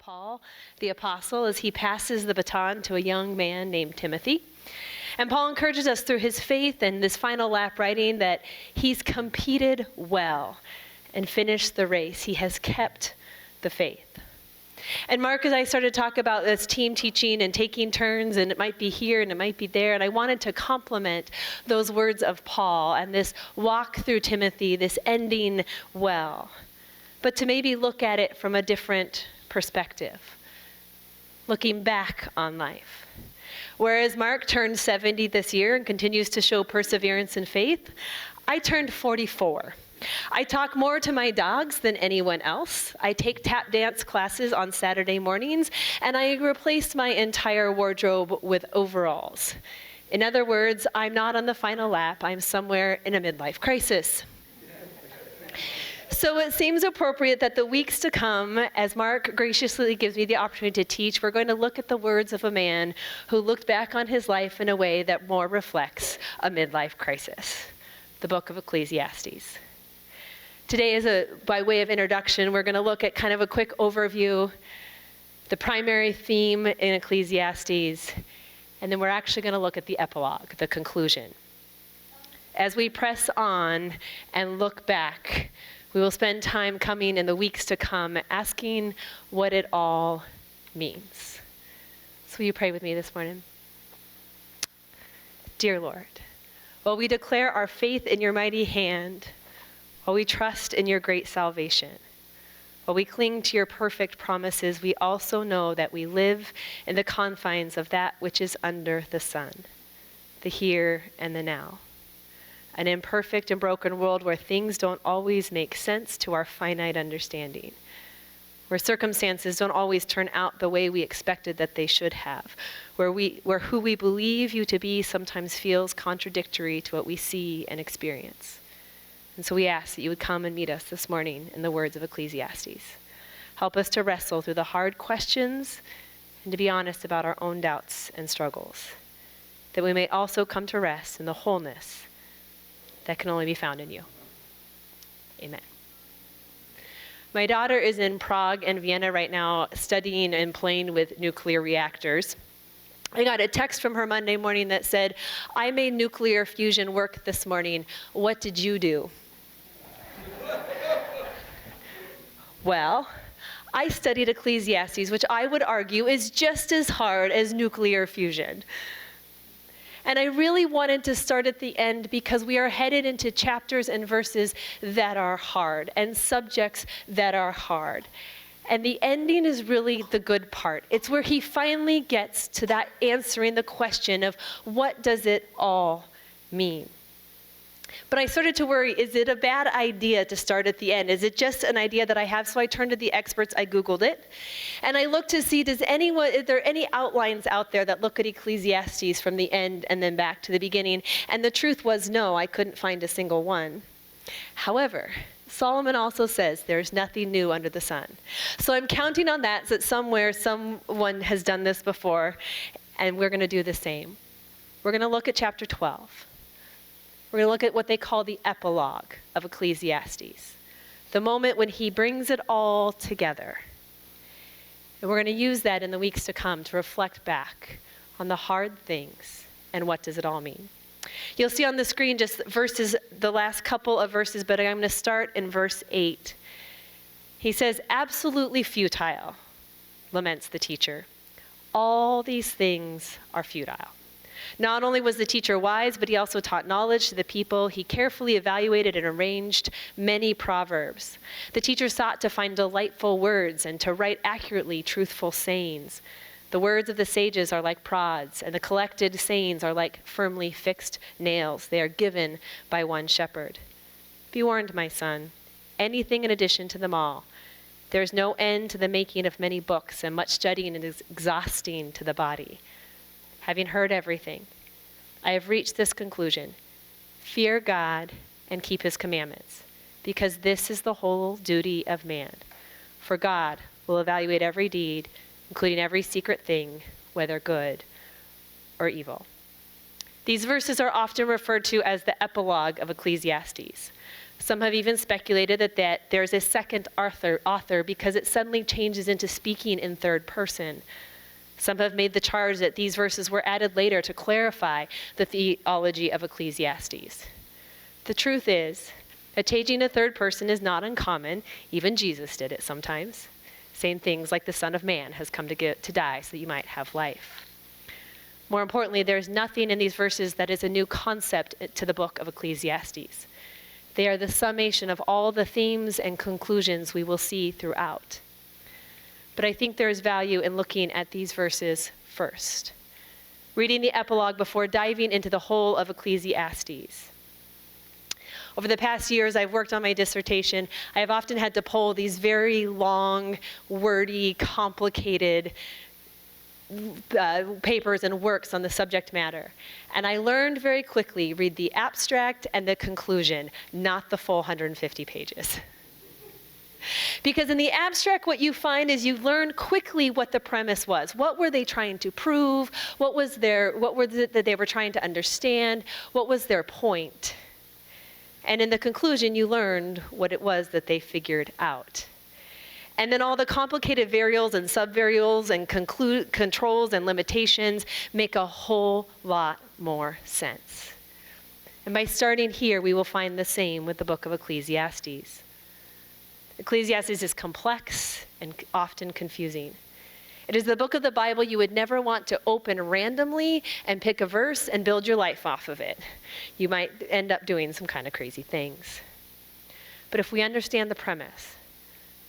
Paul, the apostle, as he passes the baton to a young man named Timothy. And Paul encourages us through his faith and this final lap writing that he's competed well and finished the race. He has kept the faith. And Mark, as I started to talk about this team teaching and taking turns, and it might be here and it might be there, and I wanted to complement those words of Paul and this walk through Timothy, this ending well, but to maybe look at it from a different perspective, looking back on life. Whereas Mark turned 70 this year and continues to show perseverance and faith, I turned 44. I talk more to my dogs than anyone else. I take tap dance classes on Saturday mornings, and I replaced my entire wardrobe with overalls. In other words, I'm not on the final lap. I'm somewhere in a midlife crisis. So it seems appropriate that the weeks to come, as Mark graciously gives me the opportunity to teach, we're going to look at the words of a man who looked back on his life in a way that more reflects a midlife crisis, the book of Ecclesiastes. Today, by way of introduction, we're going to look at kind of a quick overview, the primary theme in Ecclesiastes, and then we're actually going to look at the epilogue, the conclusion. As we press on and look back, we will spend time coming in the weeks to come asking what it all means. So will you pray with me this morning? Dear Lord, while we declare our faith in your mighty hand, while we trust in your great salvation, while we cling to your perfect promises, we also know that we live in the confines of that which is under the sun, the here and the now. An imperfect and broken world where things don't always make sense to our finite understanding, where circumstances don't always turn out the way we expected that they should have, where who we believe you to be sometimes feels contradictory to what we see and experience. And so we ask that you would come and meet us this morning in the words of Ecclesiastes. Help us to wrestle through the hard questions and to be honest about our own doubts and struggles, that we may also come to rest in the wholeness that can only be found in you. Amen. My daughter is in Prague and Vienna right now studying and playing with nuclear reactors. I got a text from her Monday morning that said, "I made nuclear fusion work this morning. What did you do?" Well, I studied Ecclesiastes, which I would argue is just as hard as nuclear fusion. And I really wanted to start at the end because we are headed into chapters and verses that are hard and subjects that are hard. And the ending is really the good part. It's where he finally gets to that answering the question of what does it all mean? But I started to worry, is it a bad idea to start at the end? Is it just an idea that I have? So I turned to the experts, I Googled it, and I looked to see, is there any outlines out there that look at Ecclesiastes from the end and then back to the beginning? And the truth was no, I couldn't find a single one. However, Solomon also says there's nothing new under the sun. So I'm counting on that somewhere someone has done this before, and we're going to do the same. We're going to look at chapter 12. We're going to look at what they call the epilogue of Ecclesiastes, the moment when he brings it all together. And we're going to use that in the weeks to come to reflect back on the hard things and what does it all mean. You'll see on the screen just verses, the last couple of verses, but I'm going to start in verse 8. He says, "Absolutely futile," laments the teacher. "All these things are futile." Not only was the teacher wise, but he also taught knowledge to the people. He carefully evaluated and arranged many proverbs. The teacher sought to find delightful words and to write accurately truthful sayings. The words of the sages are like prods, and the collected sayings are like firmly fixed nails. They are given by one shepherd. Be warned, my son, anything in addition to them all. There is no end to the making of many books, and much studying is exhausting to the body. Having heard everything, I have reached this conclusion: fear God and keep his commandments, because this is the whole duty of man. For God will evaluate every deed, including every secret thing, whether good or evil. These verses are often referred to as the epilogue of Ecclesiastes. Some have even speculated that there's a second author because it suddenly changes into speaking in third person. Some have made the charge that these verses were added later to clarify the theology of Ecclesiastes. The truth is that changing to third person is not uncommon. Even Jesus did it sometimes, saying things like the Son of Man has come to die so that you might have life. More importantly, there's nothing in these verses that is a new concept to the book of Ecclesiastes. They are the summation of all the themes and conclusions we will see throughout. But I think there is value in looking at these verses first, reading the epilogue before diving into the whole of Ecclesiastes. Over the past years, I've worked on my dissertation. I have often had to pull these very long, wordy, complicated papers and works on the subject matter. And I learned very quickly, read the abstract and the conclusion, not the full 150 pages. Because in the abstract, what you find is you learn quickly what the premise was. What were they trying to prove? What was it that they were trying to understand? What was their point? And in the conclusion, you learned what it was that they figured out. And then all the complicated variables and subvariables and controls and limitations make a whole lot more sense. And by starting here, we will find the same with the book of Ecclesiastes. Ecclesiastes is complex and often confusing. It is the book of the Bible you would never want to open randomly and pick a verse and build your life off of it. You might end up doing some kind of crazy things. But if we understand the premise,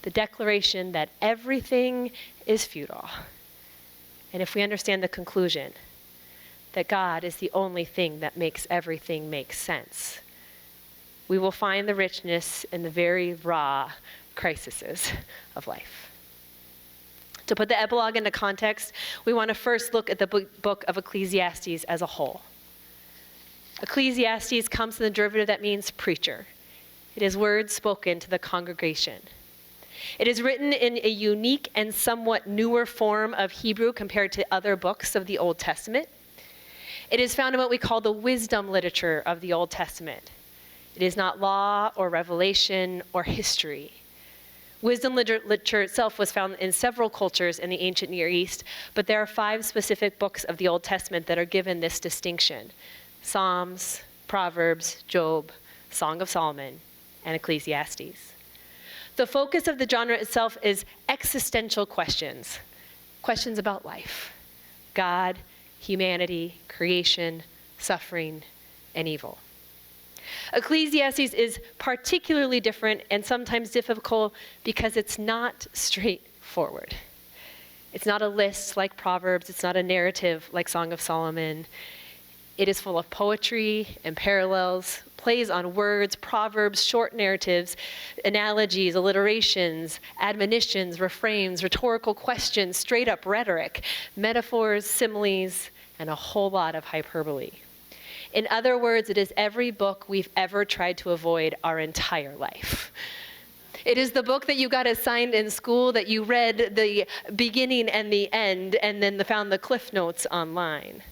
the declaration that everything is futile, and if we understand the conclusion that God is the only thing that makes everything make sense, we will find the richness in the very raw crises of life. To put the epilogue into context, we want to first look at the book of Ecclesiastes as a whole. Ecclesiastes comes from the derivative that means preacher. It is words spoken to the congregation. It is written in a unique and somewhat newer form of Hebrew compared to other books of the Old Testament. It is found in what we call the wisdom literature of the Old Testament. It is not law or revelation or history. Wisdom literature itself was found in several cultures in the ancient Near East, but there are 5 specific books of the Old Testament that are given this distinction: Psalms, Proverbs, Job, Song of Solomon, and Ecclesiastes. The focus of the genre itself is existential questions, questions about life, God, humanity, creation, suffering, and evil. Ecclesiastes is particularly different and sometimes difficult because it's not straightforward. It's not a list like Proverbs. It's not a narrative like Song of Solomon. It is full of poetry and parallels, plays on words, proverbs, short narratives, analogies, alliterations, admonitions, refrains, rhetorical questions, straight-up rhetoric, metaphors, similes, and a whole lot of hyperbole. In other words, it is every book we've ever tried to avoid our entire life. It is the book that you got assigned in school that you read the beginning and the end and then found the cliff notes online.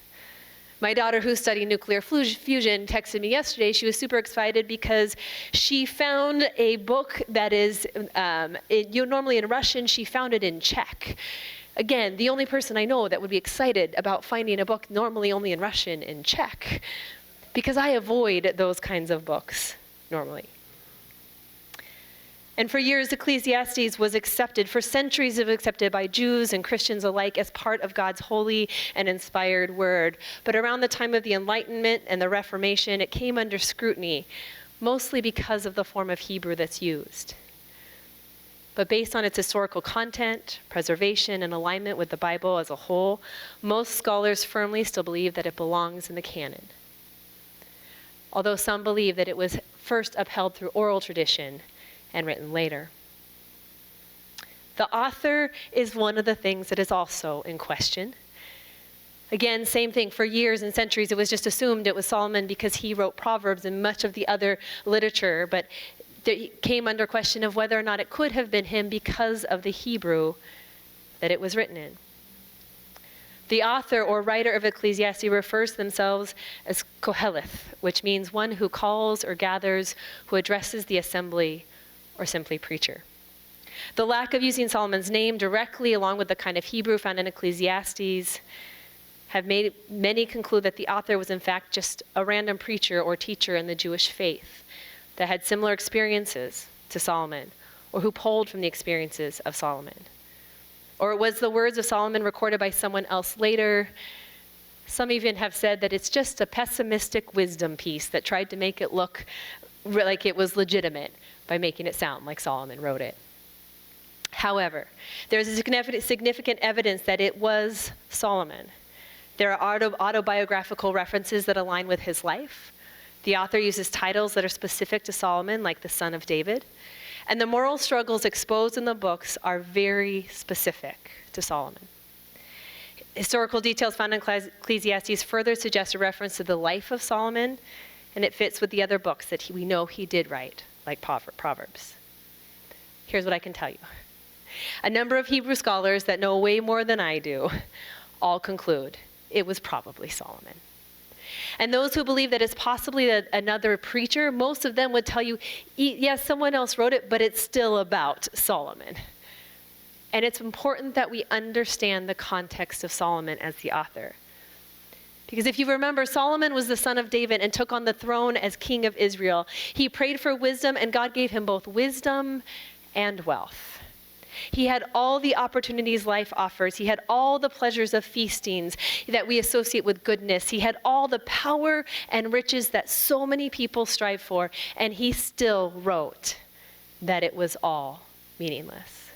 My daughter, who's studying nuclear fusion, texted me yesterday. She was super excited because she found a book that is, normally in Russian, she found it in Czech. Again, the only person I know that would be excited about finding a book normally only in Russian in Czech, because I avoid those kinds of books normally. And for years, Ecclesiastes was accepted, for centuries it was accepted by Jews and Christians alike as part of God's holy and inspired word. But around the time of the Enlightenment and the Reformation, it came under scrutiny, mostly because of the form of Hebrew that's used. But based on its historical content, preservation, and alignment with the Bible as a whole, most scholars firmly still believe that it belongs in the canon. Although some believe that it was first upheld through oral tradition and written later. The author is one of the things that is also in question. Again, same thing. For years and centuries, it was just assumed it was Solomon because he wrote Proverbs and much of the other literature, but it came under question of whether or not it could have been him because of the Hebrew that it was written in. The author or writer of Ecclesiastes refers to themselves as Koheleth, which means one who calls or gathers, who addresses the assembly, or simply preacher. The lack of using Solomon's name directly, along with the kind of Hebrew found in Ecclesiastes, have made many conclude that the author was in fact just a random preacher or teacher in the Jewish faith that had similar experiences to Solomon, or who pulled from the experiences of Solomon. Or it was the words of Solomon recorded by someone else later. Some even have said that it's just a pessimistic wisdom piece that tried to make it look like it was legitimate by making it sound like Solomon wrote it. However, there's a significant evidence that it was Solomon. There are autobiographical references that align with his life. The author uses titles that are specific to Solomon, like the son of David. And the moral struggles exposed in the books are very specific to Solomon. Historical details found in Ecclesiastes further suggest a reference to the life of Solomon, and it fits with the other books that we know he did write, like Proverbs. Here's what I can tell you. A number of Hebrew scholars that know way more than I do all conclude it was probably Solomon. And those who believe that it's possibly another preacher, most of them would tell you, yes, someone else wrote it, but it's still about Solomon. And it's important that we understand the context of Solomon as the author. Because if you remember, Solomon was the son of David and took on the throne as king of Israel. He prayed for wisdom, and God gave him both wisdom and wealth. He had all the opportunities life offers. He had all the pleasures of feastings that we associate with goodness. He had all the power and riches that so many people strive for, and he still wrote that it was all meaningless.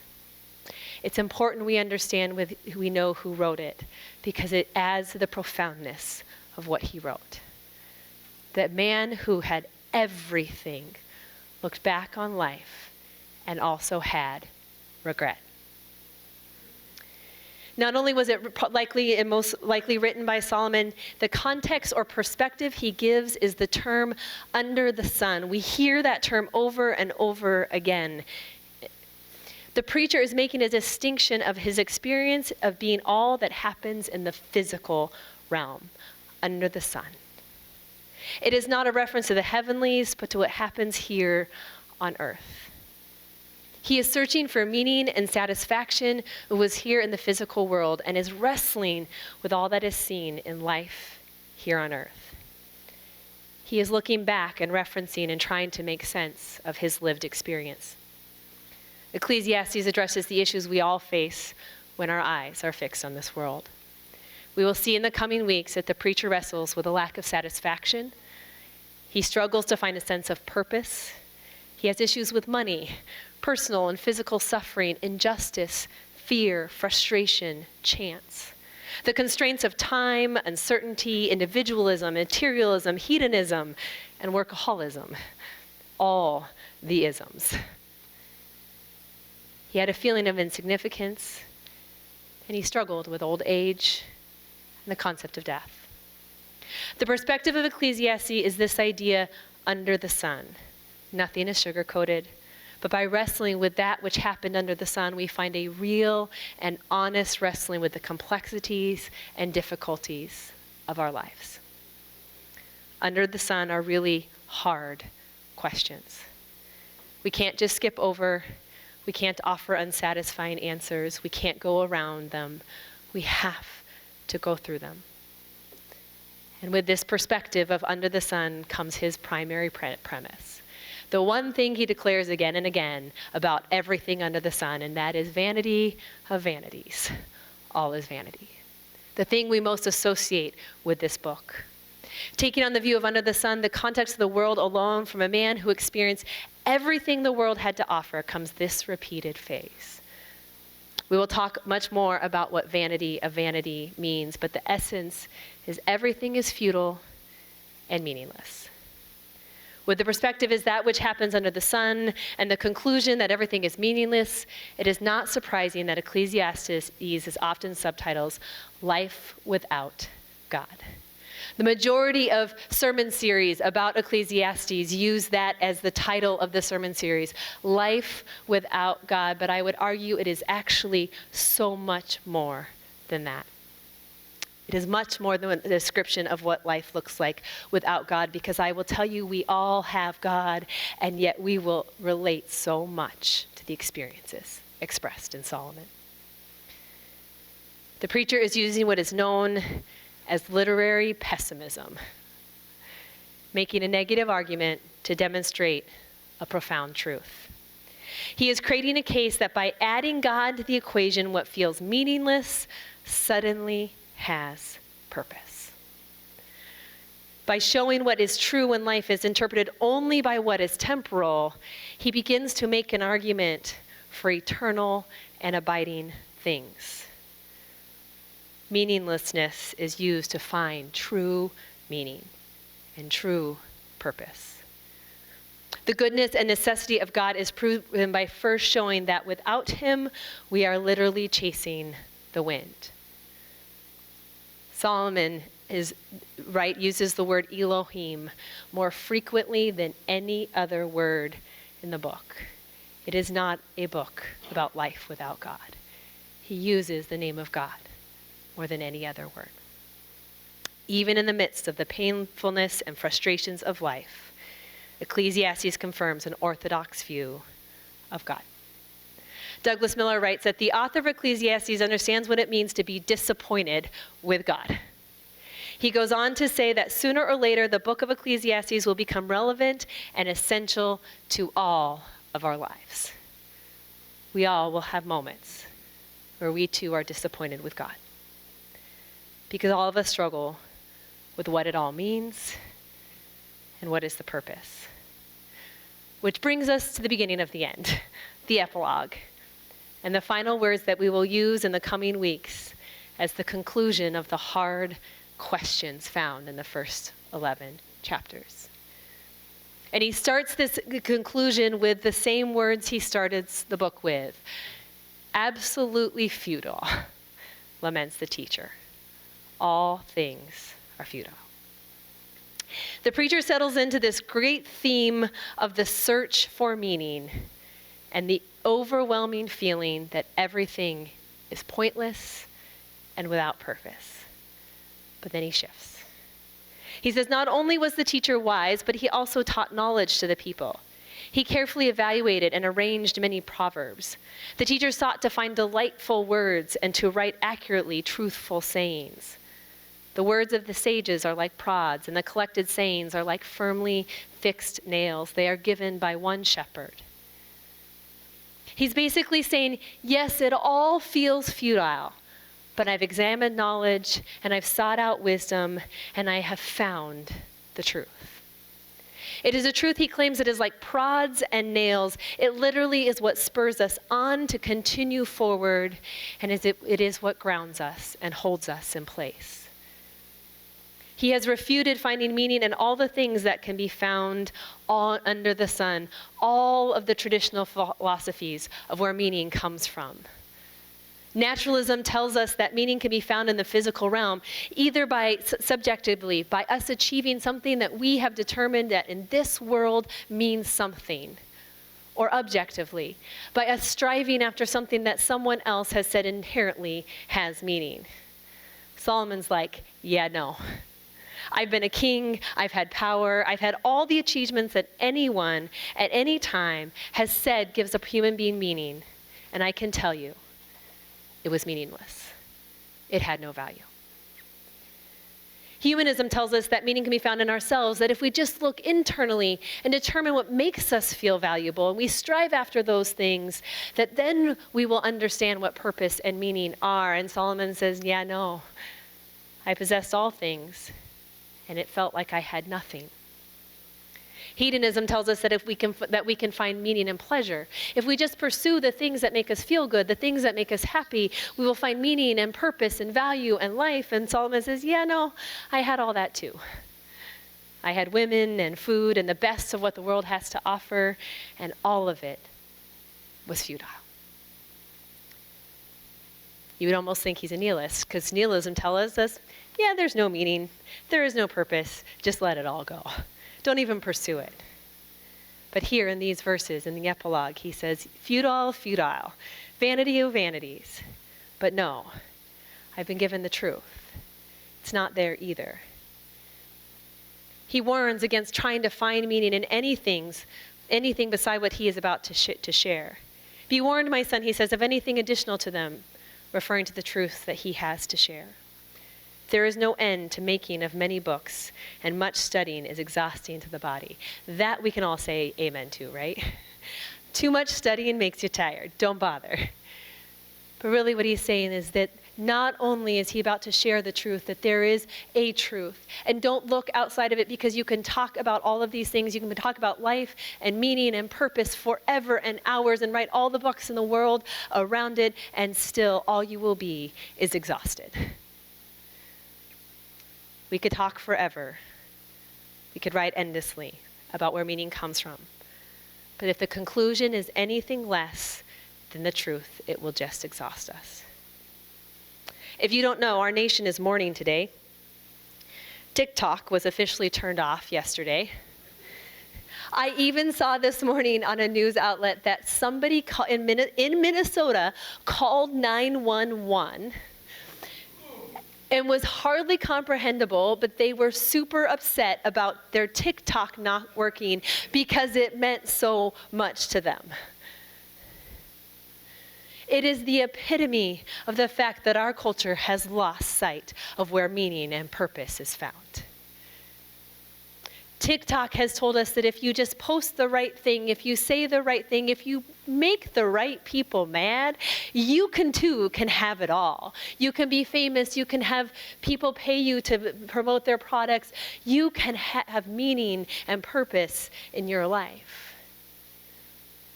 It's important we understand we know who wrote it, because it adds to the profoundness of what he wrote. That man who had everything looked back on life and also had regret. Not only was it likely and most likely written by Solomon, the context or perspective he gives is the term under the sun. We hear that term over and over again. The preacher is making a distinction of his experience of being all that happens in the physical realm, under the sun. It is not a reference to the heavenlies, but to what happens here on earth. He is searching for meaning and satisfaction who was here in the physical world and is wrestling with all that is seen in life here on earth. He is looking back and referencing and trying to make sense of his lived experience. Ecclesiastes addresses the issues we all face when our eyes are fixed on this world. We will see in the coming weeks that the preacher wrestles with a lack of satisfaction. He struggles to find a sense of purpose. He has issues with money, personal and physical suffering, injustice, fear, frustration, chance. The constraints of time, uncertainty, individualism, materialism, hedonism, and workaholism. All the isms. He had a feeling of insignificance, and he struggled with old age and the concept of death. The perspective of Ecclesiastes is this idea under the sun. Nothing is sugar-coated, but by wrestling with that which happened under the sun, we find a real and honest wrestling with the complexities and difficulties of our lives. Under the sun are really hard questions. We can't just skip over. We can't offer unsatisfying answers. We can't go around them. We have to go through them. And with this perspective of under the sun comes his primary premise. The one thing he declares again and again about everything under the sun, and that is vanity of vanities. All is vanity. The thing we most associate with this book. Taking on the view of under the sun, the context of the world alone from a man who experienced everything the world had to offer, comes this repeated phase. We will talk much more about what vanity of vanity means, but the essence is everything is futile and meaningless. With the perspective is that which happens under the sun, and the conclusion that everything is meaningless, it is not surprising that Ecclesiastes is often subtitles, Life Without God. The majority of sermon series about Ecclesiastes use that as the title of the sermon series, Life Without God, but I would argue it is actually so much more than that. It is much more than a description of what life looks like without God, because I will tell you, we all have God, and yet we will relate so much to the experiences expressed in Solomon. The preacher is using what is known as literary pessimism, making a negative argument to demonstrate a profound truth. He is creating a case that by adding God to the equation, what feels meaningless suddenly has purpose. By showing what is true when life is interpreted only by what is temporal, he begins to make an argument for eternal and abiding things. Meaninglessness is used to find true meaning and true purpose. The goodness and necessity of God is proven by first showing that without him, we are literally chasing the wind. Solomon uses the word Elohim more frequently than any other word in the book. It is not a book about life without God. He uses the name of God more than any other word. Even in the midst of the painfulness and frustrations of life, Ecclesiastes confirms an orthodox view of God. Douglas Miller writes that the author of Ecclesiastes understands what it means to be disappointed with God. He goes on to say that sooner or later, the book of Ecclesiastes will become relevant and essential to all of our lives. We all will have moments where we too are disappointed with God, because all of us struggle with what it all means and what is the purpose. Which brings us to the beginning of the end, the epilogue, and the final words that we will use in the coming weeks as the conclusion of the hard questions found in the first 11 chapters. And he starts this conclusion with the same words he started the book with. Absolutely futile, laments the teacher. All things are futile. The preacher settles into this great theme of the search for meaning and the overwhelming feeling that everything is pointless and without purpose. But then he shifts. He says, not only was the teacher wise, but he also taught knowledge to the people. He carefully evaluated and arranged many proverbs. The teacher sought to find delightful words and to write accurately truthful sayings. The words of the sages are like prods, and the collected sayings are like firmly fixed nails. They are given by one shepherd. He's basically saying, yes, it all feels futile, but I've examined knowledge, and I've sought out wisdom, and I have found the truth. It is a truth he claims that is like prods and nails. It literally is what spurs us on to continue forward, and it is what grounds us and holds us in place. He has refuted finding meaning in all the things that can be found all under the sun, all of the traditional philosophies of where meaning comes from. Naturalism tells us that meaning can be found in the physical realm, either by subjectively, by us achieving something that we have determined that in this world means something, or objectively, by us striving after something that someone else has said inherently has meaning. Solomon's like, yeah, no. I've been a king, I've had power, I've had all the achievements that anyone at any time has said gives a human being meaning, and I can tell you, it was meaningless. It had no value. Humanism tells us that meaning can be found in ourselves, that if we just look internally and determine what makes us feel valuable, and we strive after those things, that then we will understand what purpose and meaning are. And Solomon says, yeah, no, I possessed all things, and it felt like I had nothing. Hedonism tells us that we can find meaning and pleasure. If we just pursue the things that make us feel good, the things that make us happy, we will find meaning and purpose and value and life. And Solomon says, yeah, no, I had all that too. I had women and food and the best of what the world has to offer, and all of it was futile. You would almost think he's a nihilist, because nihilism tells us, yeah, there's no meaning, there is no purpose, just let it all go. Don't even pursue it. But here in these verses, in the epilogue, he says, futile, futile, vanity of vanities. But no, I've been given the truth. It's not there either. He warns against trying to find meaning in anything beside what he is about to share. Be warned, my son, he says, of anything additional to them, referring to the truth that he has to share. There is no end to making of many books, and much studying is exhausting to the body. That we can all say amen to, right? Too much studying makes you tired. Don't bother. But really what he's saying is that not only is he about to share the truth, that there is a truth. And don't look outside of it, because you can talk about all of these things. You can talk about life and meaning and purpose forever and hours and write all the books in the world around it, and still all you will be is exhausted. We could talk forever. We could write endlessly about where meaning comes from. But if the conclusion is anything less than the truth, it will just exhaust us. If you don't know, our nation is mourning today. TikTok was officially turned off yesterday. I even saw this morning on a news outlet that somebody in Minnesota called 911 and was hardly comprehensible, but they were super upset about their TikTok not working because it meant so much to them. It is the epitome of the fact that our culture has lost sight of where meaning and purpose is found. TikTok has told us that if you just post the right thing, if you say the right thing, if you make the right people mad, you too can have it all. You can be famous, you can have people pay you to promote their products, you can have meaning and purpose in your life.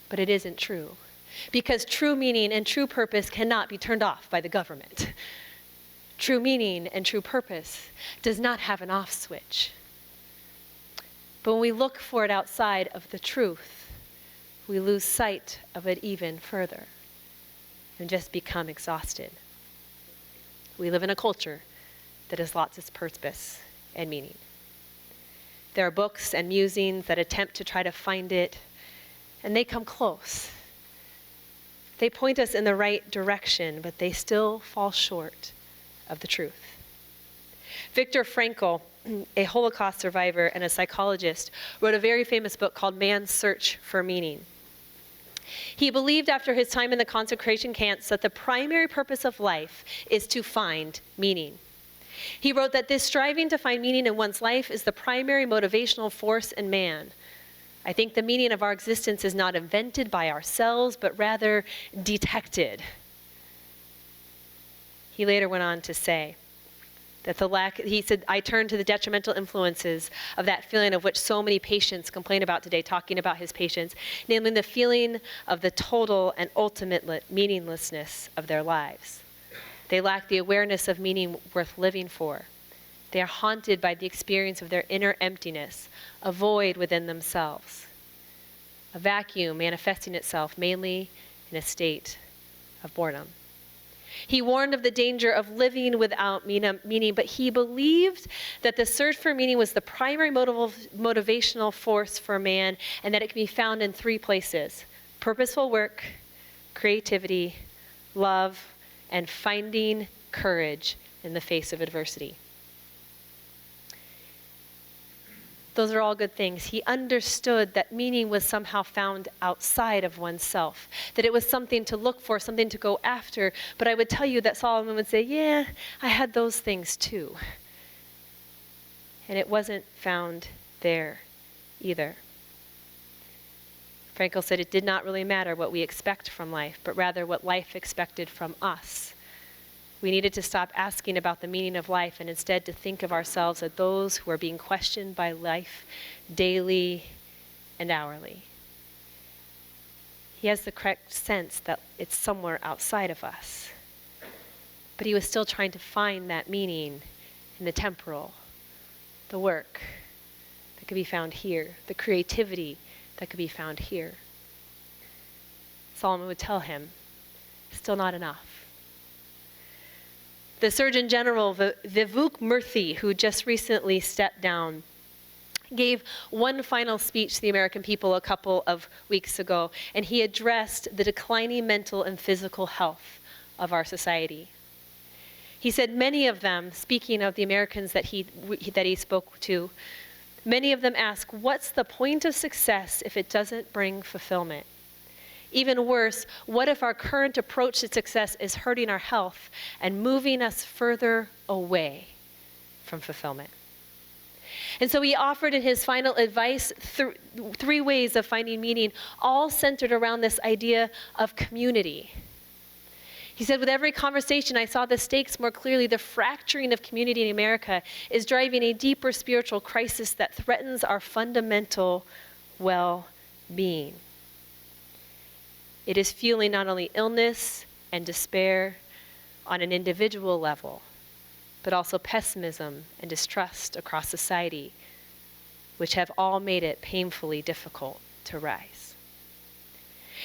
But it isn't true. Because true meaning and true purpose cannot be turned off by the government. True meaning and true purpose does not have an off switch. But when we look for it outside of the truth, we lose sight of it even further and just become exhausted. We live in a culture that has lost its purpose and meaning. There are books and musings that attempt to try to find it, and they come close. They point us in the right direction, but they still fall short of the truth. Viktor Frankl, a Holocaust survivor and a psychologist, wrote a very famous book called Man's Search for Meaning. He believed after his time in the concentration camps that the primary purpose of life is to find meaning. He wrote that this striving to find meaning in one's life is the primary motivational force in man. I think the meaning of our existence is not invented by ourselves, but rather detected. He later went on to say that he said, I turn to the detrimental influences of that feeling of which so many patients complain about today, talking about his patients, namely the feeling of the total and ultimate meaninglessness of their lives. They lack the awareness of meaning worth living for. They are haunted by the experience of their inner emptiness, a void within themselves, a vacuum manifesting itself mainly in a state of boredom. He warned of the danger of living without meaning, but he believed that the search for meaning was the primary motivational force for man, and that it can be found in three places: purposeful work, creativity, love, and finding courage in the face of adversity. Those are all good things. He understood that meaning was somehow found outside of oneself, that it was something to look for, something to go after. But I would tell you that Solomon would say, yeah, I had those things too. And it wasn't found there either. Frankl said it did not really matter what we expect from life, but rather what life expected from us. We needed to stop asking about the meaning of life and instead to think of ourselves as those who are being questioned by life daily and hourly. He has the correct sense that it's somewhere outside of us. But he was still trying to find that meaning in the temporal, the work that could be found here, the creativity that could be found here. Solomon would tell him, still not enough. The Surgeon General, Vivek Murthy, who just recently stepped down, gave one final speech to the American people a couple of weeks ago, and he addressed the declining mental and physical health of our society. He said many of them, speaking of the Americans that he spoke to, many of them ask, what's the point of success if it doesn't bring fulfillment? Even worse, what if our current approach to success is hurting our health and moving us further away from fulfillment? And so he offered in his final advice three ways of finding meaning, all centered around this idea of community. He said, with every conversation, I saw the stakes more clearly. The fracturing of community in America is driving a deeper spiritual crisis that threatens our fundamental well-being. It is fueling not only illness and despair on an individual level, but also pessimism and distrust across society, which have all made it painfully difficult to rise.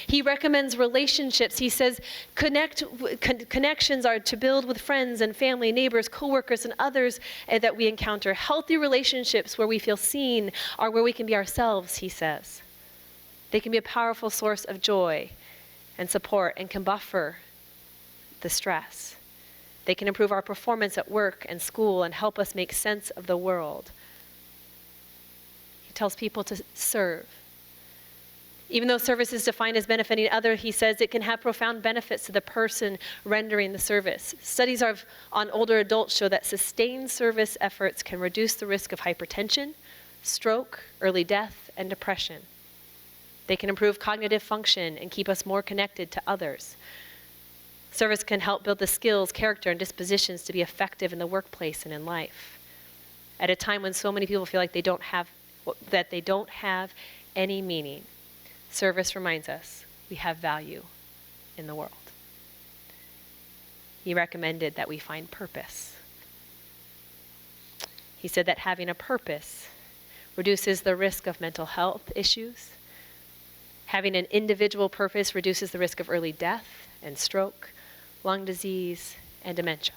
He recommends relationships. He says connections are to build with friends and family, neighbors, coworkers, and others that we encounter. Healthy relationships where we feel seen are where we can be ourselves, he says. They can be a powerful source of joy and support and can buffer the stress. They can improve our performance at work and school and help us make sense of the world. He tells people to serve. Even though service is defined as benefiting others, he says it can have profound benefits to the person rendering the service. Studies on older adults show that sustained service efforts can reduce the risk of hypertension, stroke, early death, and depression. They can improve cognitive function and keep us more connected to others. Service can help build the skills, character, and dispositions to be effective in the workplace and in life. At a time when so many people feel like they don't have any meaning, service reminds us we have value in the world. He recommended that we find purpose. He said that having a purpose reduces the risk of mental health issues. Having an individual purpose reduces the risk of early death and stroke, lung disease, and dementia.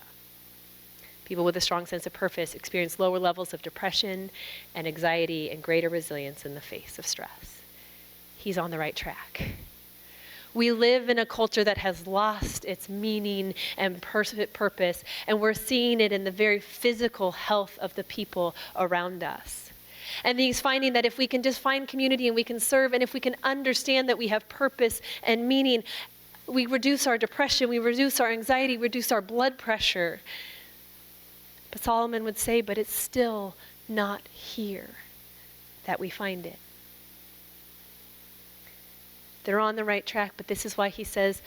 People with a strong sense of purpose experience lower levels of depression and anxiety and greater resilience in the face of stress. He's on the right track. We live in a culture that has lost its meaning and purpose, and we're seeing it in the very physical health of the people around us. And he's finding that if we can just find community and we can serve, and if we can understand that we have purpose and meaning, we reduce our depression, we reduce our anxiety, reduce our blood pressure. But Solomon would say, but it's still not here that we find it. They're on the right track, but this is why he says,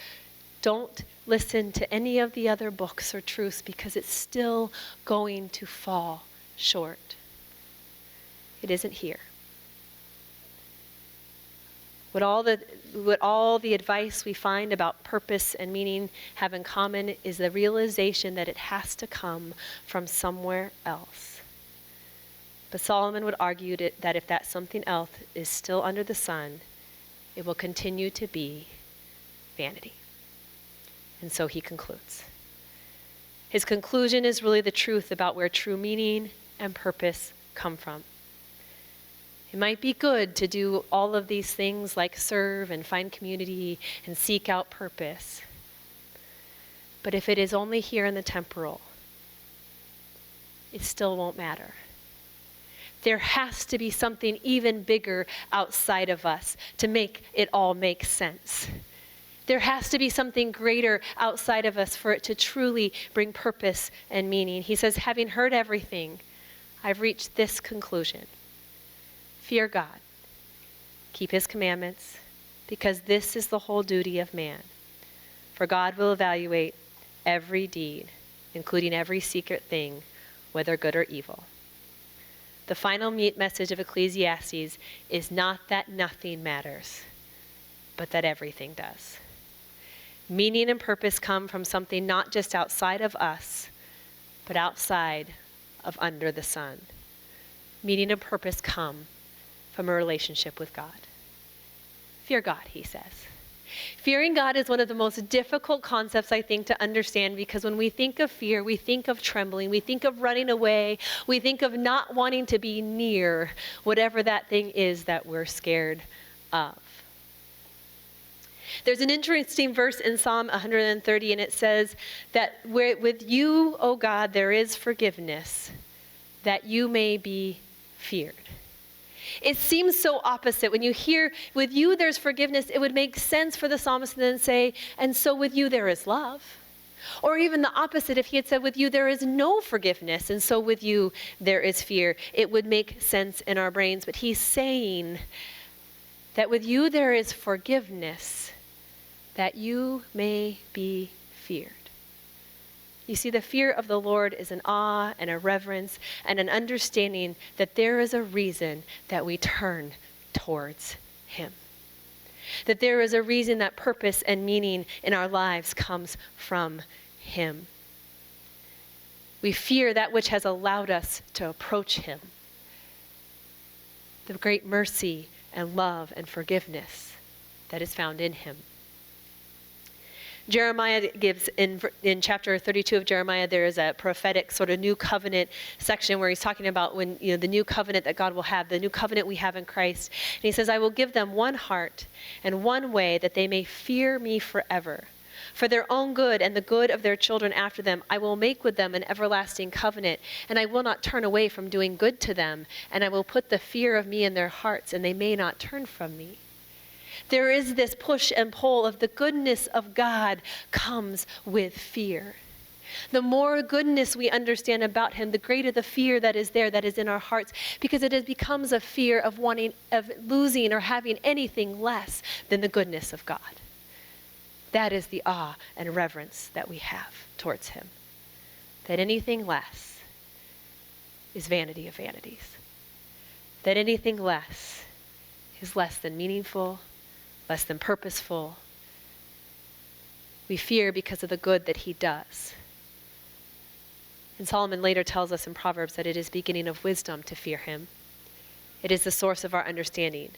don't listen to any of the other books or truths because it's still going to fall short. It isn't here. What all the advice we find about purpose and meaning have in common is the realization that it has to come from somewhere else. But Solomon would argue that if that something else is still under the sun, it will continue to be vanity. And so he concludes. His conclusion is really the truth about where true meaning and purpose come from. It might be good to do all of these things like serve and find community and seek out purpose. But if it is only here in the temporal, it still won't matter. There has to be something even bigger outside of us to make it all make sense. There has to be something greater outside of us for it to truly bring purpose and meaning. He says, having heard everything, I've reached this conclusion. Fear God, keep his commandments, because this is the whole duty of man. For God will evaluate every deed, including every secret thing, whether good or evil. The final message of Ecclesiastes is not that nothing matters, but that everything does. Meaning and purpose come from something not just outside of us, but outside of under the sun. Meaning and purpose come from a relationship with God. Fear God, he says. Fearing God is one of the most difficult concepts, I think, to understand, because when we think of fear, we think of trembling, we think of running away, we think of not wanting to be near whatever that thing is that we're scared of. There's an interesting verse in Psalm 130, and it says that with you, O God, there is forgiveness, that you may be feared. It seems so opposite. When you hear, with you there's forgiveness, it would make sense for the psalmist to then say, and so with you there is love. Or even the opposite, if he had said, with you there is no forgiveness, and so with you there is fear. It would make sense in our brains. But he's saying that with you there is forgiveness, that you may be feared. You see, the fear of the Lord is an awe and a reverence and an understanding that there is a reason that we turn towards him. That there is a reason that purpose and meaning in our lives comes from him. We fear that which has allowed us to approach him. The great mercy and love and forgiveness that is found in him. Jeremiah gives, in chapter 32 of Jeremiah, there is a prophetic sort of new covenant section where he's talking about when, the new covenant that God will have, the new covenant we have in Christ. And he says, I will give them one heart and one way that they may fear me forever. For their own good and the good of their children after them, I will make with them an everlasting covenant, and I will not turn away from doing good to them, and I will put the fear of me in their hearts, and they may not turn from me. There is this push and pull of the goodness of God comes with fear. The more goodness we understand about him, the greater the fear that is there, that is in our hearts, because it becomes a fear of losing or having anything less than the goodness of God. That is the awe and reverence that we have towards him. That anything less is vanity of vanities. That anything less is less than meaningful, less than purposeful. We fear because of the good that he does. And Solomon later tells us in Proverbs that it is beginning of wisdom to fear him. It is the source of our understanding.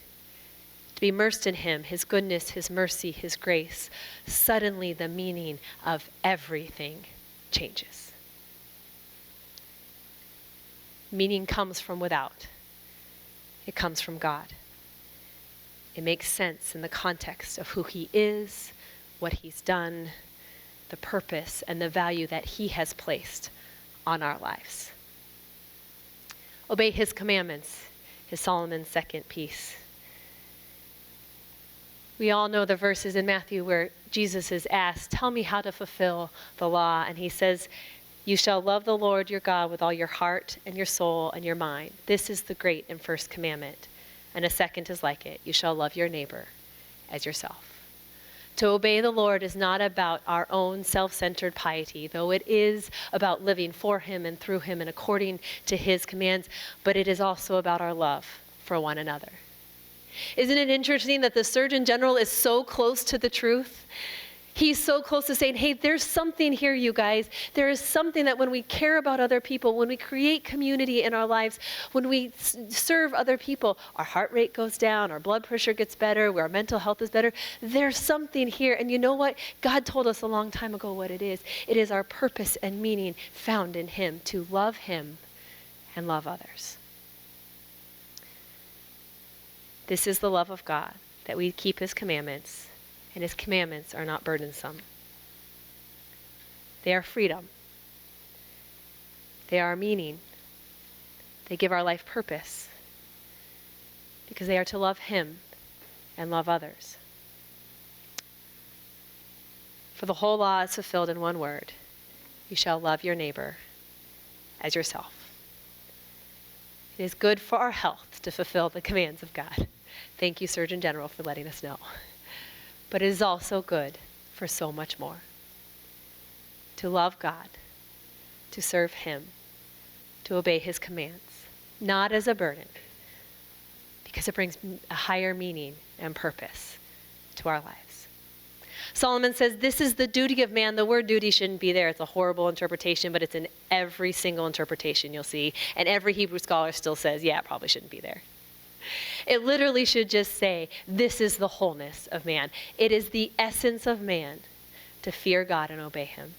To be immersed in him, his goodness, his mercy, his grace, suddenly the meaning of everything changes. Meaning comes from without. It comes from God. It makes sense in the context of who he is, what he's done, the purpose and the value that he has placed on our lives. Obey his commandments is Solomon's second piece. We all know the verses in Matthew where Jesus is asked, tell me how to fulfill the law. And he says, you shall love the Lord your God with all your heart and your soul and your mind. This is the great and first commandment. And a second is like it. You shall love your neighbor as yourself. To obey the Lord is not about our own self-centered piety, though it is about living for him and through him and according to his commands, but it is also about our love for one another. Isn't it interesting that the Surgeon General is so close to the truth? He's so close to saying, hey, there's something here, you guys. There is something that when we care about other people, when we create community in our lives, when we serve other people, our heart rate goes down, our blood pressure gets better, our mental health is better. There's something here. And you know what? God told us a long time ago what it is. It is our purpose and meaning found in him, to love him and love others. This is the love of God, that we keep his commandments, and his commandments are not burdensome. They are freedom. They are meaning. They give our life purpose, because they are to love him and love others. For the whole law is fulfilled in one word: you shall love your neighbor as yourself. It is good for our health to fulfill the commands of God. Thank you, Surgeon General, for letting us know. But it is also good for so much more. To love God, to serve him, to obey his commands, not as a burden, because it brings a higher meaning and purpose to our lives. Solomon says this is the duty of man. The word duty shouldn't be there. It's a horrible interpretation, but it's in every single interpretation you'll see. And every Hebrew scholar still says, yeah, it probably shouldn't be there. It literally should just say, this is the wholeness of man. It is the essence of man to fear God and obey him.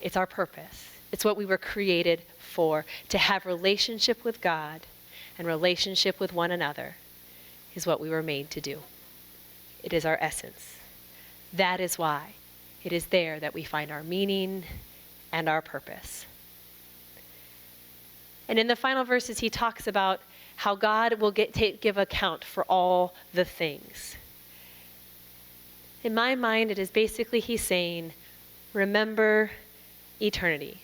It's our purpose. It's what we were created for. To have relationship with God and relationship with one another is what we were made to do. It is our essence. That is why it is there that we find our meaning and our purpose. And in the final verses, he talks about how God will give account for all the things. In my mind, it is basically he's saying, remember eternity.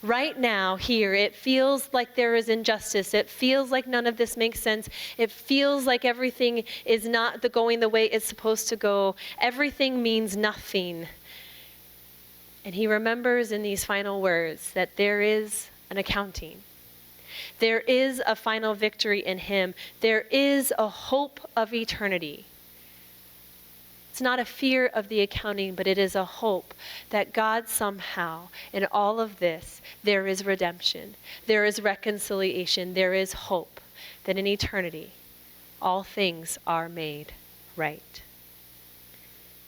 Right now, here, it feels like there is injustice. It feels like none of this makes sense. It feels like everything is not going the way it's supposed to go. Everything means nothing. And he remembers in these final words that there is an accounting. There is a final victory in him. There is a hope of eternity. It's not a fear of the accounting, but it is a hope that God somehow, in all of this, there is redemption, there is reconciliation, there is hope, that in eternity, all things are made right.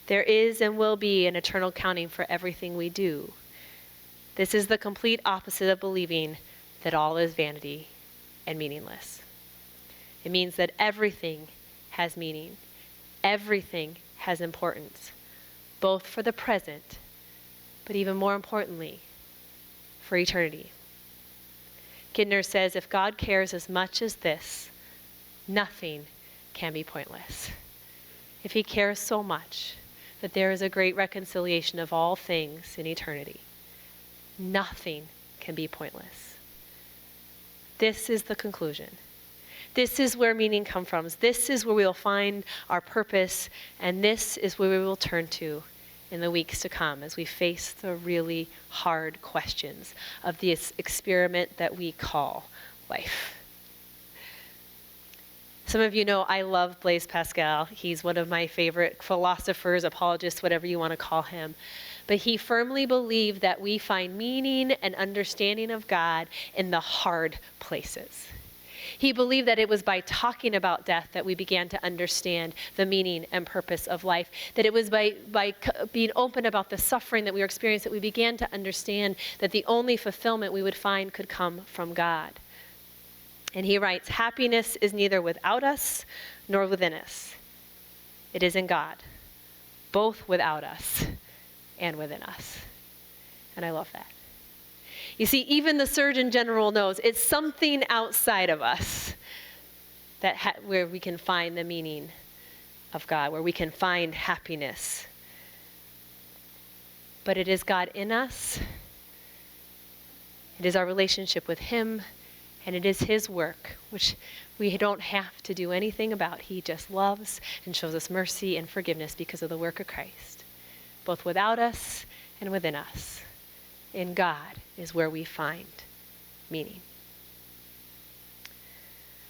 There is and will be an eternal accounting for everything we do. This is the complete opposite of believing that all is vanity and meaningless. It means that everything has meaning. Everything has importance, both for the present, but even more importantly, for eternity. Klinkner says, if God cares as much as this, nothing can be pointless. If he cares so much that there is a great reconciliation of all things in eternity, nothing can be pointless. This is the conclusion. This is where meaning comes from. This is where we will find our purpose, and this is where we will turn to in the weeks to come as we face the really hard questions of this experiment that we call life. Some of you know I love Blaise Pascal. He's one of my favorite philosophers, apologists, whatever you want to call him. But he firmly believed that we find meaning and understanding of God in the hard places. He believed that it was by talking about death that we began to understand the meaning and purpose of life, that it was by being open about the suffering that we were experiencing that we began to understand that the only fulfillment we would find could come from God. And he writes, happiness is neither without us nor within us. It is in God, both without us and within us. And I love that. You see, even the Surgeon General knows it's something outside of us that where we can find the meaning of God, where we can find happiness. But it is God in us. It is our relationship with him, and it is his work, which we don't have to do anything about. He just loves and shows us mercy and forgiveness because of the work of Christ, both without us and within us. In God is where we find meaning.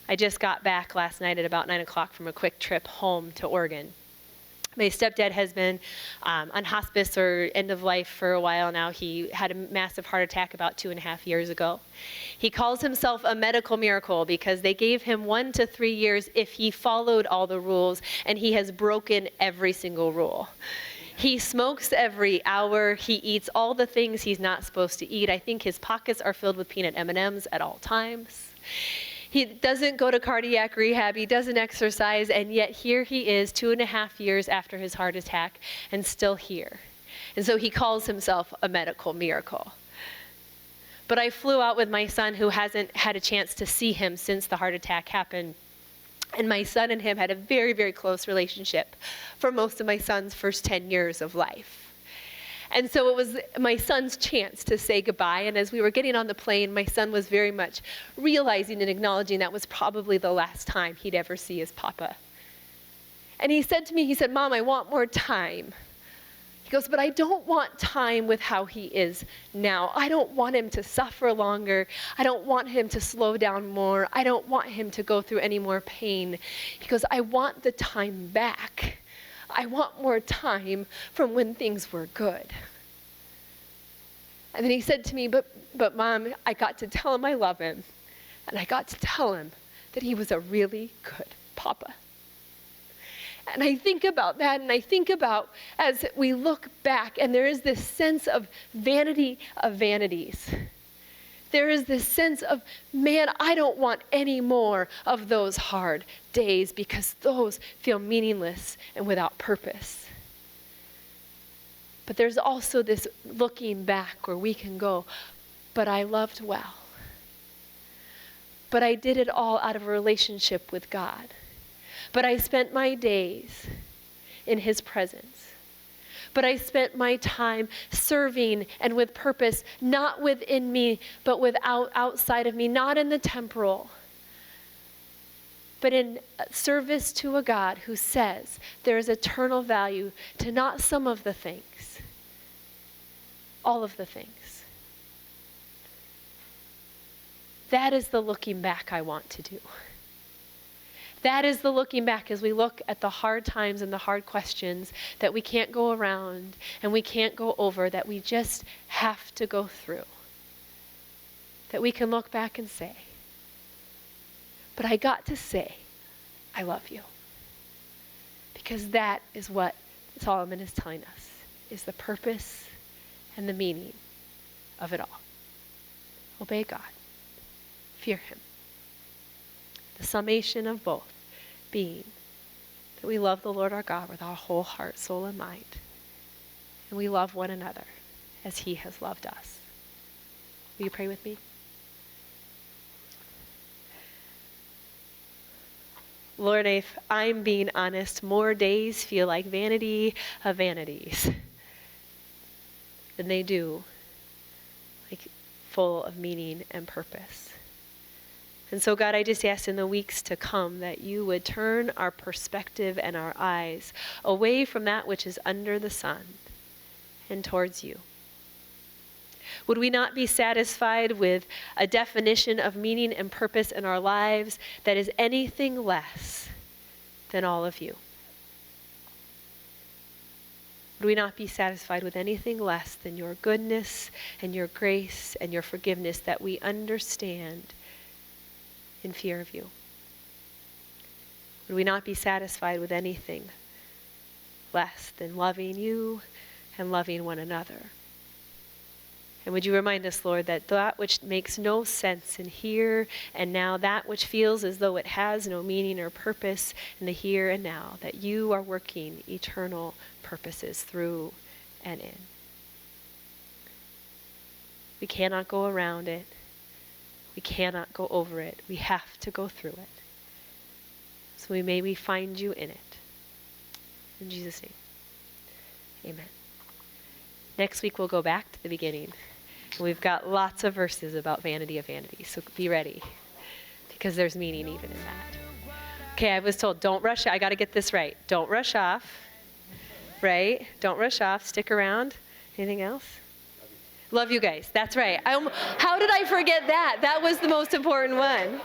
I just got back last night at about 9 o'clock from a quick trip home to Oregon. My stepdad has been on hospice or end of life for a while now. He had a massive heart attack about 2.5 years ago. He calls himself a medical miracle because they gave him 1 to 3 years if he followed all the rules, and he has broken every single rule. He smokes every hour. He eats all the things he's not supposed to eat. I think his pockets are filled with peanut M&Ms at all times. He doesn't go to cardiac rehab. He doesn't exercise. And yet here he is 2.5 years after his heart attack and still here. And so he calls himself a medical miracle. But I flew out with my son, who hasn't had a chance to see him since the heart attack happened. And my son and him had a very, very close relationship for most of my son's first 10 years of life. And so it was my son's chance to say goodbye. And as we were getting on the plane, my son was very much realizing and acknowledging that was probably the last time he'd ever see his papa. And he said to me, he said, "Mom, I want more time." He goes, "But I don't want time with how he is now. I don't want him to suffer longer. I don't want him to slow down more. I don't want him to go through any more pain." He goes, "I want the time back. I want more time from when things were good." And then he said to me, but Mom, I got to tell him I love him. And I got to tell him that he was a really good papa. And I think about that, and I think about as we look back, and there is this sense of vanity of vanities. There is this sense of, man, I don't want any more of those hard days because those feel meaningless and without purpose. But there's also this looking back where we can go, but I loved well. But I did it all out of a relationship with God. But I spent my days in his presence. But I spent my time serving and with purpose, not within me, but outside of me, not in the temporal, but in service to a God who says there is eternal value to not some of the things, all of the things. That is the looking back I want to do. That is the looking back as we look at the hard times and the hard questions that we can't go around and we can't go over, that we just have to go through. That we can look back and say, but I got to say, I love you. Because that is what Solomon is telling us, is the purpose and the meaning of it all. Obey God. Fear him. The summation of both being that we love the Lord our God with our whole heart, soul, and mind. And we love one another as he has loved us. Will you pray with me? Lord, if I'm being honest, more days feel like vanity of vanities than they do, like full of meaning and purpose. And so, God, I just ask in the weeks to come that you would turn our perspective and our eyes away from that which is under the sun and towards you. Would we not be satisfied with a definition of meaning and purpose in our lives that is anything less than all of you? Would we not be satisfied with anything less than your goodness and your grace and your forgiveness that we understand in fear of you? Would we not be satisfied with anything less than loving you and loving one another? And would you remind us, Lord, that that which makes no sense in here and now, that which feels as though it has no meaning or purpose in the here and now, that you are working eternal purposes through and in. We cannot go around it. We cannot go over it. We have to go through it. So may we find you in it. In Jesus' name, amen. Next week we'll go back to the beginning. We've got lots of verses about vanity of vanities, so be ready, because there's meaning even in that. Okay, I was told, don't rush. I got to get this right. Don't rush off, right? Don't rush off. Stick around. Anything else? Love you guys. That's right. How did I forget that? That was the most important one.